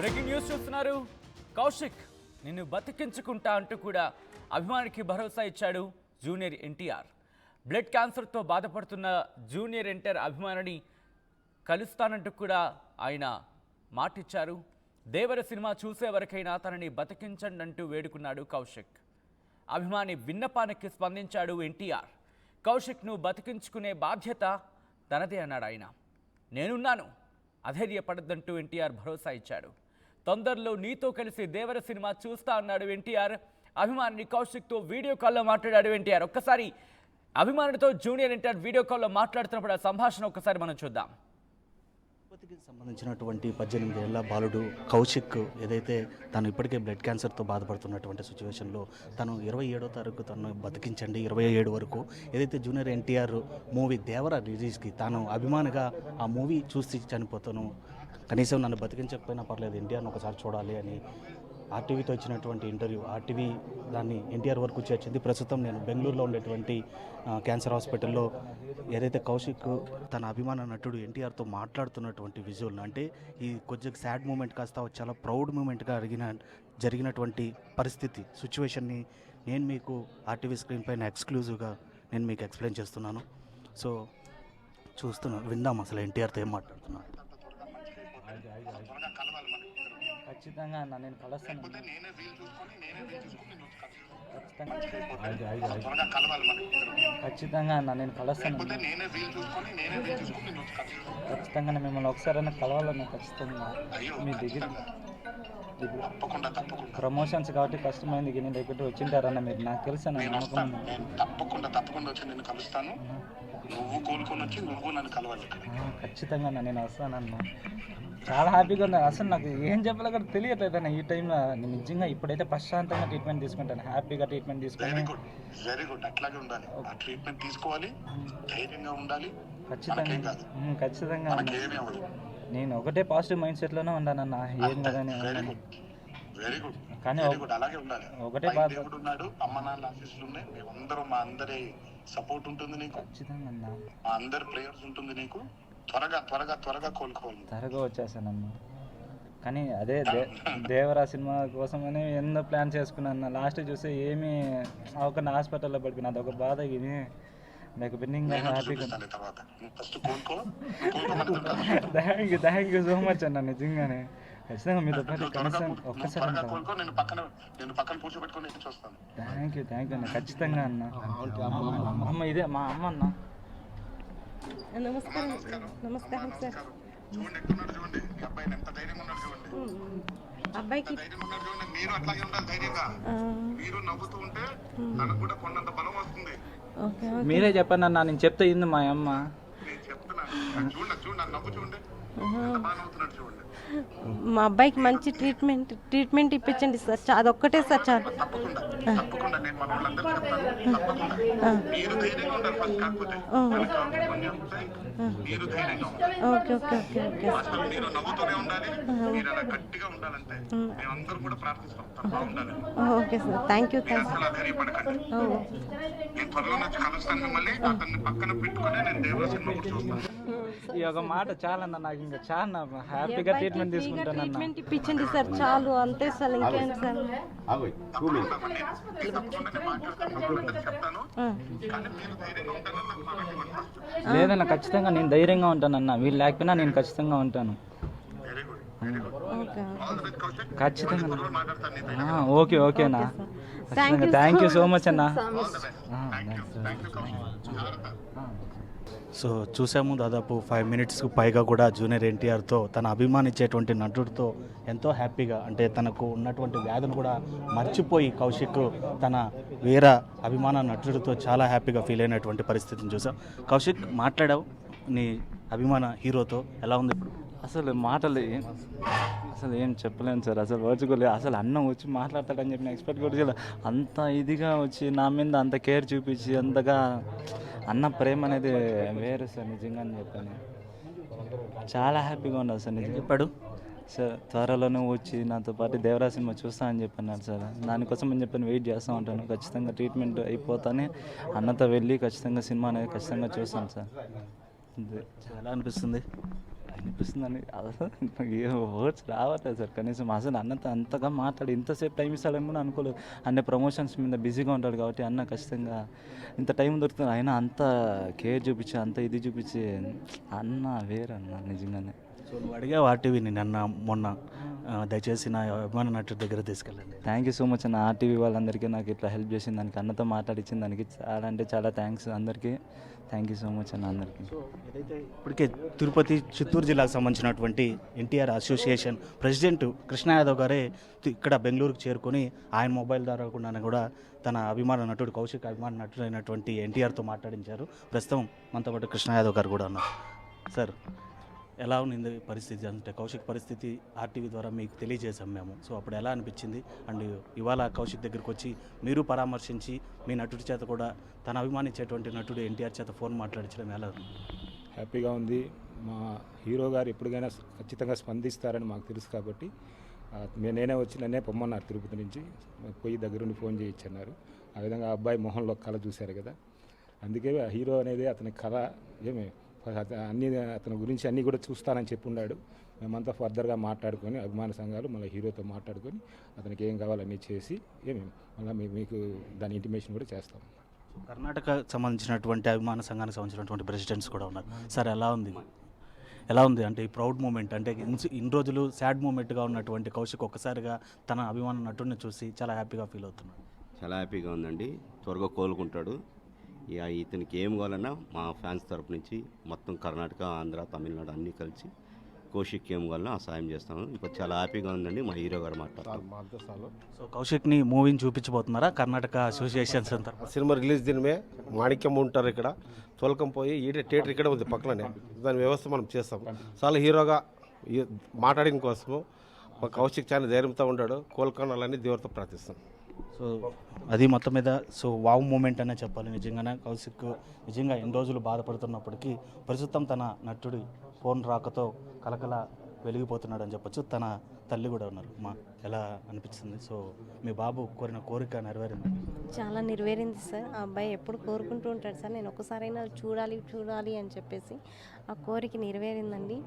Breaking news చూస్తున్నారు. కౌశిక్ నిన్ను బతికించుకుంటా అంటూ కూడా అభిమానికి భరోసా ఇచ్చాడు జూనియర్ ఎన్టీఆర్. బ్లడ్ క్యాన్సర్తో బాధపడుతున్న జూనియర్ ఎన్టీఆర్ అభిమానిని కలుస్తానంటూ కూడా ఆయన మాటిచ్చారు. దేవర సినిమా చూసే వరకైనా తనని బతికించండి అంటూ వేడుకున్నాడు కౌశిక్. అభిమాని విన్నపానికి స్పందించాడు ఎన్టీఆర్. కౌశిక్ను బతికించుకునే బాధ్యత తనదే అన్నాడు ఆయన. నేనున్నాను, అధైర్యపడద్దంటూ ఎన్టీఆర్ భరోసా ఇచ్చాడు. తొందరలో నీతో కలిసి దేవర సినిమా చూస్తా అన్నాడు ఎన్టీఆర్. అభిమాని కౌశిక్తో వీడియో కాల్లో మాట్లాడాడు ఎన్టీఆర్. ఒక్కసారి అభిమానితో జూనియర్ ఎన్టీఆర్ వీడియో కాల్లో మాట్లాడుతున్నప్పుడు ఆ సంభాషణ ఒక్కసారి మనం చూద్దాం. తిరుపతికి సంబంధించినటువంటి 18 ఏళ్ల బాలుడు కౌశిక్ ఏదైతే తను ఇప్పటికే బ్లడ్ క్యాన్సర్తో బాధపడుతున్నటువంటి సిచ్యువేషన్లో తను 27వ తారీఖు తను బతికించండి 27 వరకు ఏదైతే జూనియర్ ఎన్టీఆర్ మూవీ దేవర రిలీజ్కి తాను అభిమానిగా ఆ మూవీ చూసి చనిపోతాను, కనీసం నన్ను బతికించకపోయినా పర్లేదు ఎన్టీఆర్ని ఒకసారి చూడాలి అని ఆర్టీవీతో ఇచ్చినటువంటి ఇంటర్వ్యూ ఆర్టీవీ దాన్ని ఎన్టీఆర్ వరకు చేర్చింది. ప్రస్తుతం నేను బెంగళూరులో ఉండేటువంటి క్యాన్సర్ హాస్పిటల్లో ఏదైతే కౌశిక్ తన అభిమాన నటుడు ఎన్టీఆర్తో మాట్లాడుతున్నటువంటి విజువల్, అంటే ఈ కొంచెం సాడ్ మూమెంట్ కాస్త చాలా ప్రౌడ్ మూమెంట్గా జరిగినటువంటి పరిస్థితి సిచ్యువేషన్ని నేను మీకు ఆర్టీవీ స్క్రీన్ పైన ఎక్స్క్లూజివ్గా నేను మీకు ఎక్స్ప్లెయిన్ చేస్తున్నాను. సో విందాం అసలు ఎన్టీఆర్తో ఏం మాట్లాడుతున్నాను. ఖచ్చితంగా అన్న నేను కలుస్తాను. ఖచ్చితంగా అన్న నేను కలుస్తాను. ఖచ్చితంగా మిమ్మల్ని ఒకసారైనా కలవాలన్నా ఖచ్చితంగా మీ దగ్గర ప్రమోషన్స్ కాబట్టి కష్టమైంది నీ దగ్గర వచ్చింటారన్న మీరు నాకు తెలుసు అన్న. తప్పకుండా వచ్చి నేను కలుస్తాను. నువ్వు కోలుకొని వచ్చి నువ్వు నన్ను కలవాలి. ఖచ్చితంగా అన్న నేను వస్తానన్న. చాలా హ్యాపీగా ఉంది. అసలు నాకు ఏం చెప్పాలో కూడా తెలియట్లేదు అన్న. ఈ టైంలో నేను నిజంగా ఇప్పుడైతే ప్రశాంతంగా ట్రీట్మెంట్ తీసుకుంటాను, హ్యాపీగా ట్రీట్మెంట్ తీసుకుంటాను. వెరీ గుడ్ అట్లాగే ఉండాలి. ట్రీట్మెంట్ తీసుకోవాలి, ధైర్యంగా ఉండాలి. ఖచ్చితంగా నేను ఒకటే పాజిటివ్ మైండ్ సెట్లోనే ఉన్నానన్న. ఏం కదని వెరీ గుడ్ కానీ అలాగే ఉండాలి. ఒకటే దేవుడు ఉన్నాడు, అమ్మ నాన్న ఆశీస్సులు ఉన్నాయి, మేమందరం మా అందరి సపోర్ట్ ఉంటుంది నీకు. ఖచ్చితంగా అన్న మా అందరి ప్రేయర్స్ ఉంటుంది నీకు. త్వరగా కోలుకోవాలి. త్వరగా వచ్చేసానన్న. కానీ అదే దేవరా సినిమా కోసమని ఎన్నో ప్లాన్ చేసుకున్నాను. లాస్ట్ చూస్తే ఏమీ ఒక హాస్పిటల్లో పడిపోయినా అదొక బాధ. ఇది లేకపోతే ఇంకా హ్యాపీగా. థ్యాంక్ యూ సో మచ్ అన్న. నిజంగానే ఖచ్చితంగా మీతో పాటు కనీసం ఒక్కసారి థ్యాంక్ యూ అన్న. ఖచ్చితంగా అన్న. అమ్మ ఇదే మా అమ్మ అన్న. నమస్కారం సార్. అబ్బాయికి మీరు అట్లాగే ఉండాలి, ధైర్యంగా మీరు నవ్వుతూ ఉంటే తనకు కూడా కొండంత బలం వస్తుంది. మీరే చెప్పండి అన్న, నేను చెప్తే ఇంది మా అమ్మ. నేను చెప్తున్నాను, చూడండి నవ్వు చూడండి, బాగా నవ్వుతున్నాడు చూడండి. మా అబ్బాయికి మంచి ట్రీట్మెంట్ ఇప్పించండి సార్. అదొక్కటే సార్ చాలు. తప్పకుండా నేను మన వాళ్ళందరూ చెప్తాను. తప్పకుండా మీరు ధైర్యంగా ఉండాలి ఫస్ట్. కాకపోతే మీరు ధైర్యంగా ఉండాలి. అసలు మీరు నవ్వుతూనే ఉండాలి, మీరు అలా గట్టిగా ఉండాలంటే మేమందరం కూడా ప్రార్థిస్తాం. తప్ప ఉండాలి. Okay sir, thank you. అసలు ధైర్యపడకండి. నేను త్వరలో నుంచి కలుస్తాను మిమ్మల్ని. అతన్ని పక్కన పెట్టుకుని నేను దేవర సినిమా కూడా చూస్తాను. ఈ ఒక మాట చాలన్న, నాకు ఇంకా చాలా హ్యాపీగా ట్రీట్మెంట్ తీసుకుంటాను. ట్రీట్మెంట్ ఇప్పించండి సార్ చాలు, అంతే సార్. ఇంకేంటి సార్? లేదన్న, ఖచ్చితంగా నేను ధైర్యంగా ఉంటానన్న. వీళ్ళు లేకపోయినా నేను ఖచ్చితంగా ఉంటాను. ఖచ్చితంగా ఓకేనా. థ్యాంక్ యూ సో మచ్ అన్న. సో చూసాము, దాదాపు 5 మినిట్స్కు పైగా కూడా జూనియర్ ఎన్టీఆర్తో తన అభిమానించేటువంటి నటుడితో ఎంతో హ్యాపీగా, అంటే తనకు ఉన్నటువంటి వ్యాధులు కూడా మర్చిపోయి కౌశిక్ తన వేరే అభిమాన నటుడితో చాలా హ్యాపీగా ఫీల్ అయినటువంటి పరిస్థితిని చూసాం. కౌశిక్, మాట్లాడావు నీ అభిమాన హీరోతో, ఎలా ఉంది ఇప్పుడు? అసలు మాటలు అసలు ఏం చెప్పలేను సార్. అసలు వచ్చుకోలేదు. అసలు అన్న వచ్చి మాట్లాడతాడని చెప్పి ఎక్స్పెక్ట్ కూడా చేయలేదు. అంత ఇదిగా వచ్చి నా మీద అంత కేర్ చూపించి అంతగా అన్న ప్రేమ అనేది వేరు సార్. నిజంగా చెప్పాను, చాలా హ్యాపీగా ఉండదు సార్. నిజంగా చెప్పాడు సార్. త్వరలోనే వచ్చి నాతో పాటు దేవరా సినిమా చూస్తా అని చెప్పన్నారు సార్. దానికోసం అని చెప్పి వెయిట్ చేస్తూ ఉంటాను. ఖచ్చితంగా ట్రీట్మెంట్ అయిపోతానే అన్నతో వెళ్ళి ఖచ్చితంగా సినిమా అనేది ఖచ్చితంగా చూస్తాను సార్. ఎలా అనిపిస్తుంది? అనిపిస్తుందని ఏ వర్డ్స్ రావట్లేదు సార్. కనీసం అసలు అన్నతో అంతగా మాట్లాడి ఇంతసేపు టైం ఇస్తాడని కూడా అనుకోలేదు. అన్న ప్రమోషన్స్ మీద బిజీగా ఉంటాడు కాబట్టి అన్న ఖచ్చితంగా ఇంత టైం దొరుకుతుంది. అయినా అంత కేర్ చూపించి అంత ఇది చూపించి అన్న వేరన్న నిజంగానే. సో నువ్వు అడిగావు ఆర్టీవీని నిన్న మొన్న, దయచేసి నా అభిమాన నటుడి దగ్గర తీసుకెళ్ళండి. థ్యాంక్ యూ సో మచ్ అన్న. ఆర్టీవీ వాళ్ళందరికీ నాకు ఇట్లా హెల్ప్ చేసిన దానికి, అన్నతో మాట్లాడించిన దానికి చాలా అంటే చాలా థ్యాంక్స్ అందరికీ. థ్యాంక్ యూ సో మచ్ అన్న అందరికీ. సో ఏదైతే ఇప్పటికే తిరుపతి చిత్తూరు జిల్లాకు సంబంధించినటువంటి ఎన్టీఆర్ అసోసియేషన్ ప్రెసిడెంట్ కృష్ణ యాదవ్ గారే ఇక్కడ బెంగళూరుకు చేరుకొని ఆయన మొబైల్ ద్వారా కూడా తన అభిమాన నటుడు కౌశిక్ అభిమాన నటుడు అయినటువంటి ఎన్టీఆర్తో మాట్లాడించారు. ప్రస్తుతం మనతో పాటు కృష్ణ యాదవ్ గారు కూడా ఉన్నారు. సార్, ఎలా ఉంది పరిస్థితి? అంటే కౌశిక్ పరిస్థితి ఆర్టీవీ ద్వారా మీకు తెలియజేసాం మేము. సో అప్పుడు ఎలా అనిపించింది? అండ్ ఇవాళ కౌశిక్ దగ్గరికి వచ్చి మీరు పరామర్శించి మీ నటుడి చేత కూడా తన అభిమానించేటువంటి నటుడు ఎన్టీఆర్ చేత ఫోన్ మాట్లాడించడం ఎలా ఉంది? హ్యాపీగా ఉంది. మా హీరో గారు ఎప్పటికైనా ఖచ్చితంగా స్పందిస్తారని మాకు తెలుసు కాబట్టి నేనే వచ్చి నన్నే పొమ్మన్నారు తిరుపతి నుంచి. పోయి దగ్గరుండి ఫోన్ చేయించన్నారు. ఆ విధంగా ఆ అబ్బాయి మొహంలో కళ చూశారు కదా, అందుకే హీరో అనేది అతని కళ ఏమి అన్నీ అతని గురించి అన్నీ కూడా చూస్తానని చెప్పి ఉన్నాడు. మేమంతా ఫర్దర్గా మాట్లాడుకొని అభిమాన సంఘాలు మళ్ళీ హీరోతో మాట్లాడుకొని అతనికి ఏం కావాలన్నీ చేసి మళ్ళీ మీకు దాని ఇంటిమేషన్ కూడా చేస్తాం. కర్ణాటక సంబంధించినటువంటి అభిమాన సంఘానికి సంబంధించినటువంటి ప్రెసిడెంట్స్ కూడా ఉన్నారు. సార్, ఎలా ఉంది అంటే ఈ ప్రౌడ్ మూమెంట్? అంటే ఇన్ని రోజులు సాడ్ మూమెంట్గా ఉన్నటువంటి కౌశిక్ ఒక్కసారిగా తన అభిమాన నటుడిని చూసి చాలా హ్యాపీగా ఫీల్ అవుతున్నాడు. చాలా హ్యాపీగా ఉందండి. త్వరగా కోలుకుంటాడు. ఇతనికి ఏం కావాలన్నా మా ఫ్యాన్స్ తరపు నుంచి మొత్తం కర్ణాటక, ఆంధ్ర, తమిళనాడు అన్నీ కలిసి కౌశిక్ ఏం కావాలన్నా ఆ సాయం చేస్తాను. ఇప్పుడు చాలా హ్యాపీగా ఉందండి. మా హీరో గారు మాట్లాడుతున్నారు. సో కౌశిక్ని మూవీని చూపించబోతున్నారా కర్ణాటక అసోసియేషన్స్ అంతా? సినిమా రిలీజ్ దినమే మాణిక్యం ఉంటారు ఇక్కడ, తొలకం పోయి థియేటర్ ఇక్కడ ఉంది పక్కనే, దాని వ్యవస్థ మనం చేస్తాం. చాలా హీరోగా మాట్లాడిన కోసము మా కౌశిక్ చాలా ధైర్యంతో ఉంటాడు. కోలుకోవాలని దేవుడితో ప్రార్థిస్తాం. సో అది మొత్తం మీద సో వావ్ మూమెంట్ అనే చెప్పాలి. నిజంగానే కౌశిక్ నిజంగా ఎన్ని రోజులు బాధపడుతున్నప్పటికీ ప్రస్తుతం తన నటుడి ఫోన్ రాకతో కలకల వెలిగిపోతున్నాడు అని చెప్పొచ్చు. తన తల్లి కూడా ఉన్నారు. మా ఎలా అనిపిస్తుంది? సో మీ బాబు కోరిన కోరిక నెరవేరింది? చాలా నెరవేరింది సార్. ఆ అబ్బాయి ఎప్పుడు కోరుకుంటూ ఉంటాడు సార్, నేను ఒక్కసారైనా చూడాలి అని చెప్పేసి. ఆ కోరిక నెరవేరిందండి.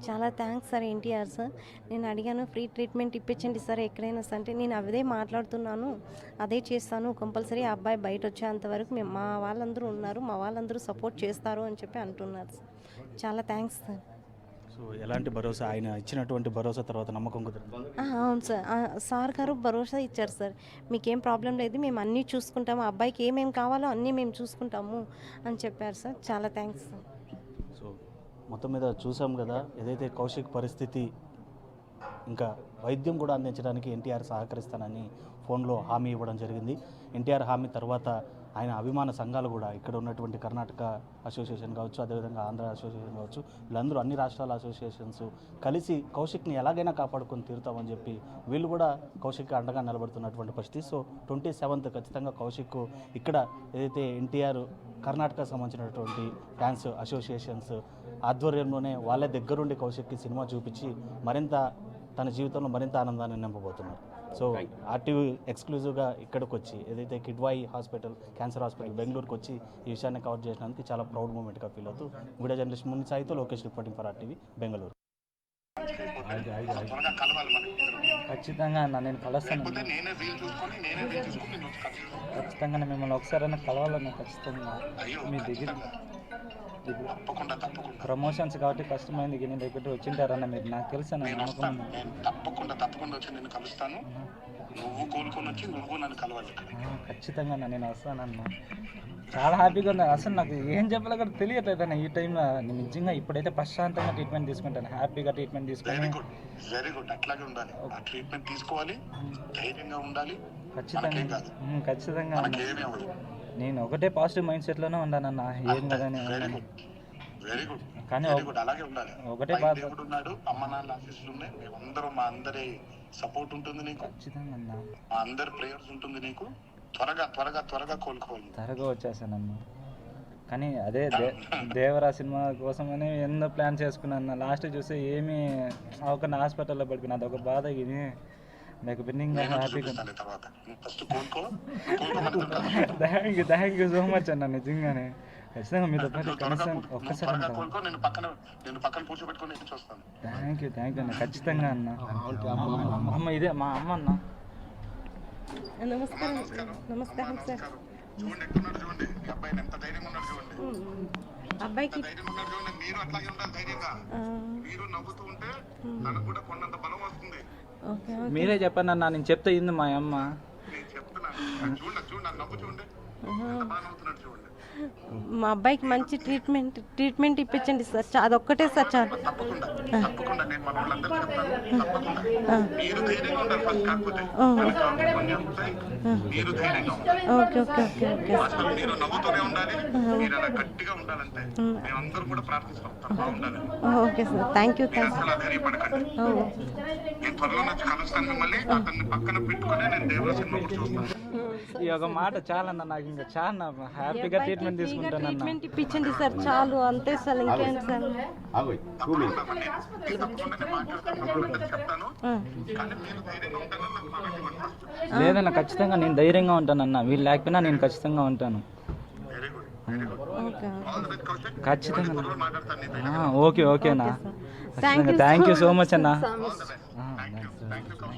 చాలా థ్యాంక్స్ సార్ ఎన్టీఆర్ సార్. నేను అడిగాను ఫ్రీ ట్రీట్మెంట్ ఇప్పించండి సార్ ఎక్కడైనా సార్ అంటే, నేను అదే మాట్లాడుతున్నాను, అదే చేస్తాను కంపల్సరీ. ఆ అబ్బాయి బయట వచ్చేంతవరకు మా వాళ్ళందరూ ఉన్నారు, మా వాళ్ళందరూ సపోర్ట్ చేస్తారు అని చెప్పి అంటున్నారు సార్. చాలా థ్యాంక్స్ సార్. సో ఎలాంటి భరోసా? ఆయన ఇచ్చినటువంటి భరోసా తర్వాత నమ్మకం కుదిరింది? అవును సార్. సార్ గారు భరోసా ఇచ్చారు సార్, మీకేం ప్రాబ్లం లేదు, మేము అన్నీ చూసుకుంటాము, అబ్బాయికి ఏమేమి కావాలో అన్నీ మేము చూసుకుంటాము అని చెప్పారు సార్. చాలా థ్యాంక్స్ సార్. సో మొత్తం మీద చూసాం కదా, ఏదైతే కౌశిక్ పరిస్థితి ఇంకా వైద్యం కూడా అందించడానికి ఎన్టీఆర్ సహకరిస్తానని ఫోన్లో హామీ ఇవ్వడం జరిగింది. ఎన్టీఆర్ హామీ తర్వాత ఆయన అభిమాన సంఘాలు కూడా ఇక్కడ ఉన్నటువంటి కర్ణాటక అసోసియేషన్ కావచ్చు, అదేవిధంగా ఆంధ్ర అసోసియేషన్ కావచ్చు, వీళ్ళందరూ అన్ని రాష్ట్రాల అసోసియేషన్స్ కలిసి కౌశిక్ని ఎలాగైనా కాపాడుకొని తీరుతామని చెప్పి వీళ్ళు కూడా కౌశిక్ అండగా నిలబడుతున్నటువంటి పరిస్థితి. సో 27th ఖచ్చితంగా కౌశిక్ ఇక్కడ ఏదైతే ఎన్టీఆర్ కర్ణాటకకు సంబంధించినటువంటి డ్యాన్స్ అసోసియేషన్స్ ఆధ్వర్యంలోనే వాళ్ళ దగ్గరుండి కౌశిక్కి సినిమా చూపించి మరింత తన జీవితంలో మరింత ఆనందాన్ని నింపబోతున్నారు. సో ఆర్టీవీ ఎక్స్క్లూజివ్గా ఇక్కడికి వచ్చి ఏదైతే కిడ్వాయి హాస్పిటల్, క్యాన్సర్ హాస్పిటల్ బెంగళూరుకి వచ్చి ఈ విషయాన్ని కవర్ చేసినందుకు చాలా ప్రౌడ్ మూమెంట్గా ఫీల్ అవుతూ వీడియో జర్నలిస్ట్ ముని సాయితో Lokesh reporting for RTV Bengaluru. ఖచ్చితంగా అన్న నేను కలుస్తాను. ఖచ్చితంగా మిమ్మల్ని ఒకసారైనా కలవాలన్నా ఖచ్చితంగా మీ దగ్గర. ప్రమోషన్స్ కాబట్టి కష్టమైంది, నీ దగ్గర వచ్చింటారన్న మీరు, నాకు తెలుసు అన్న నమ్మకం. తప్పకుండా వచ్చి నేను కలుస్తాను. నువ్వు కోలుకొని వచ్చి నువ్వు నన్ను కలవాలి. ఖచ్చితంగా అన్న నేను వస్తానన్న. చాలా హ్యాపీగా ఉంది. అసలు నాకు ఏం చెప్పాలో కూడా తెలియట్లేదు అన్న ఈ టైంలో. నేను నిజంగా ఇప్పుడైతే ప్రశాంతంగా ట్రీట్మెంట్ తీసుకుంటాను, హ్యాపీగా ట్రీట్మెంట్ తీసుకుని. వెరీ గుడ్, అట్లాగే ఉండాలి. ఆ ట్రీట్మెంట్ తీసుకోవాలి, ధైర్యంగా ఉండాలి. ఖచ్చితంగా నేను ఒకటే పాజిటివ్ మైండ్ సెట్లోనే ఉన్నానన్న. ఏం కదని వెరీ గుడ్, కానీ అలాగే ఉండాలి. ఒకటే బాధ, దేవుడు ఉన్నాడు, అమ్మ నాన్న ఆశీస్సులు ఉన్నాయి, మేమందరం మా అందరి సపోర్ట్ ఉంటుంది నీకు. ఖచ్చితంగా మా అందరి ప్రేయర్స్ ఉంటుంది నీకు. త్వరగా త్వరగా త్వరగా కోలుకోవాలి. త్వరగా వచ్చేసానన్న. కానీ అదే దేవరా సినిమా కోసమని ఎన్నో ప్లాన్ చేసుకున్నాను. లాస్ట్ చూస్తే ఏమీ ఒక హాస్పిటల్లో పడిపోయినా అదొక బాధ. ఇది నాకు బిన్నింగ్ హ్యాపీగా. థ్యాంక్ యూ సో మచ్ అన్న. నిజంగానే ఖచ్చితంగా మీతో పాటు కనీసం ఒక్కసారి త్వరగా ఉంటాను. కోలుకో, నేను పక్కన కూర్చోబెట్టుకొని నేను చూస్తాను. థ్యాంక్ యూ అన్న, ఖచ్చితంగా అన్న. అమ్మ ఇదే మా అమ్మ అన్న. నమస్కారం నమస్కారం సార్. చూడండి ఎట్టున్నాడు, చూడండి మీ అబ్బాయిని ఎంత ధైర్యంగా ఉన్నాడు, చూడండి అబ్బాయికి ధైర్యంగా ఉన్నాడు, చూడండి. మీరు అట్లాగే ఉండాలి ధైర్యంగా. మీరు నవ్వుతూ ఉంటే తనకు కూడా కొన్నంత బలం వస్తుంది. ఓకే మీరే చెప్పండి అన్న, నేను చెప్తే ఇంది మా అమ్మ. నేను చెప్తున్నాను, చూడండి నవ్వు చూడండి, ఎంత బాగా నవ్వుతున్నాడు చూడండి. మా అబ్బాయికి మంచి ట్రీట్మెంట్ ఇప్పించండి సార్. అదొక్కటే సార్ చాలు. తప్పకుండా నేను మన వాళ్ళందరూ చెప్తాను. తప్పకుండా మీరు ధైర్యంగా ఉండాలి ఫస్ట్. కాకపోతే కొన్ని వస్తాయి, మీరు ధైర్యంగా ఉండాలి. ఓకే ఓకే ఓకే ఓకే అసలు మీరు నవ్వుతూనే ఉండాలి. మీరు అలా గట్టిగా ఉండాలంటే మేమందరం కూడా ప్రార్థిస్తాం తను బాగుండాలి. Okay sir. థ్యాంక్ యూ మీరు అసలు ధైర్యపడకండి. నేను త్వరలో వచ్చి కలుస్తాను మిమ్మల్ని. అతన్ని పక్కన పెట్టుకుని నేను దేవుల సినిమా కూడా చూస్తాను. ఈ ఒక మాట చాలన్న, నాకు ఇంకా చాలా హ్యాపీగా ట్రీట్మెంట్ తీసుకుంటానన్న. ట్రీట్మెంట్ ఇప్పించండి సార్ చాలు, అంతే సార్. ఇంకేంటి సార్? తప్పకుండా నేను మాట్లాడతాను, వాళ్ళందరికీ చెప్తాను. కానీ మీరు ధైర్యంగా ఉంటానని నాకు మాట ఇవ్వండి. లేదన్న, ఖచ్చితంగా నేను ధైర్యంగా ఉంటానన్న. వీళ్ళు లేకపోయినా నేను ఖచ్చితంగా ఉంటాను. Very good, very good. Okay all the best Kaushik. ఖచ్చితంగా. త్వరలో మాట్లాడతాను నీతో. ఓకేనా. ఖచ్చితంగా థ్యాంక్ యూ సో మచ్ అన్న. All the best. Thank you Kaushik.